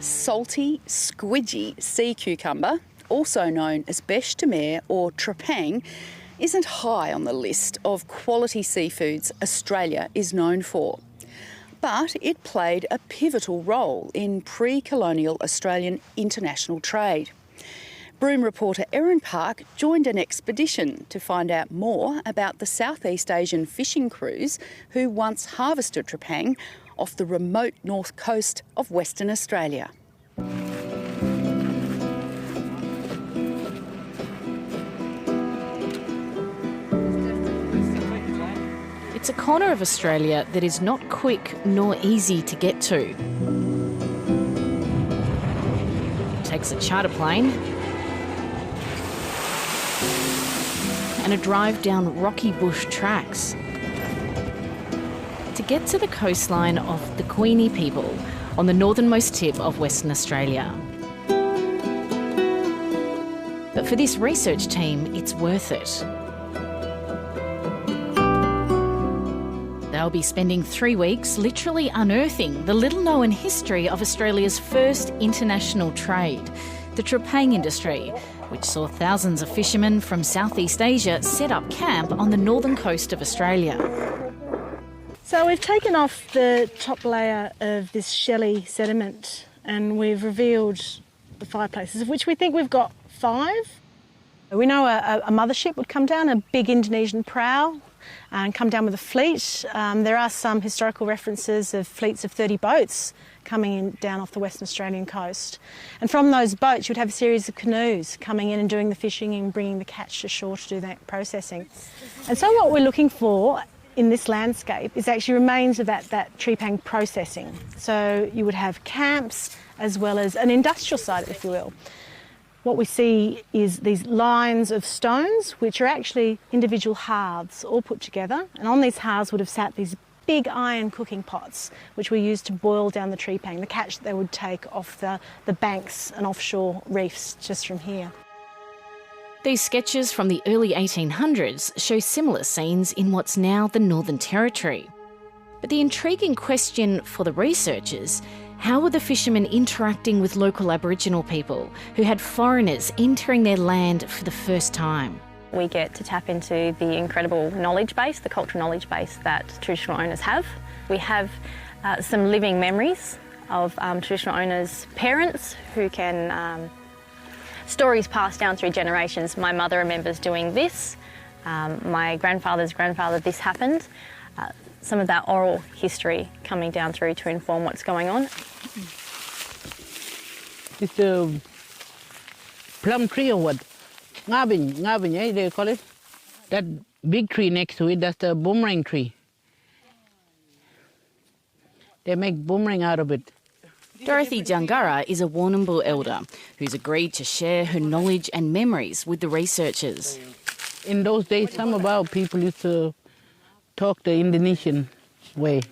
Salty, squidgy sea cucumber, also known as bêche de mer or trepang, isn't high on the list of quality seafoods Australia is known for. But it played a pivotal role in pre-colonial Australian international trade. Broome reporter Erin Park joined an expedition to find out more about the Southeast Asian fishing crews who once harvested trepang off the remote north coast of Western Australia. It's a corner of Australia that is not quick nor easy to get to. It takes a charter plane and a drive down rocky bush tracks to get to the coastline of the Queenie people on the northernmost tip of Western Australia. But for this research team, it's worth it. They'll be spending 3 weeks literally unearthing the little-known history of Australia's first international trade, the trepang industry, which saw thousands of fishermen from Southeast Asia set up camp on the northern coast of Australia. So we've taken off the top layer of this shelly sediment and we've revealed the 5 places, of which we think we've got 5. We know a mothership would come down, a big Indonesian prow, and come down with a fleet. There are some historical references of fleets of 30 boats coming in down off the Western Australian coast. And from those boats, you'd have a series of canoes coming in and doing the fishing and bringing the catch to shore to do that processing. And so what we're looking for in this landscape is actually remains of that trepang processing. So you would have camps as well as an industrial site, if you will. What we see is these lines of stones, which are actually individual hearths all put together. And on these hearths would have sat these big iron cooking pots, which were used to boil down the trepang, the catch that they would take off the banks and offshore reefs just from here. These sketches from the early 1800s show similar scenes in what's now the Northern Territory. But the intriguing question for the researchers: how were the fishermen interacting with local Aboriginal people who had foreigners entering their land for the first time? We get to tap into the incredible knowledge base, the cultural knowledge base that traditional owners have. We have some living memories of traditional owners' parents who can... stories passed down through generations. My mother remembers doing this. My grandfather's grandfather, this happened. Some of that oral history coming down through to inform what's going on. It's a plum tree or what? Ngabin, they call it. That big tree next to it, that's the boomerang tree. They make boomerang out of it. Dorothy Jangara is a Warrnambool elder who's agreed to share her knowledge and memories with the researchers. In those days, some of our people used to talk the Indonesian way.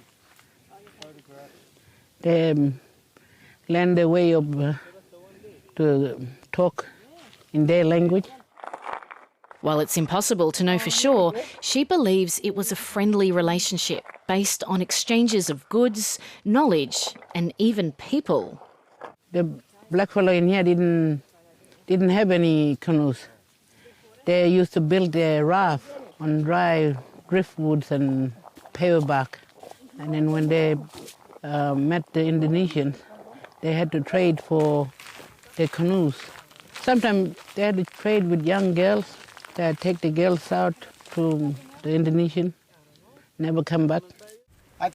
They learned the way of to talk in their language. While it's impossible to know for sure, she believes it was a friendly relationship based on exchanges of goods, knowledge and even people. The blackfellow in here didn't have any canoes. They used to build their raft on dry driftwoods and paperbark. And then when they met the Indonesians, they had to trade for their canoes. Sometimes they had to trade with young girls. They take the girls out to the Indonesian, never come back.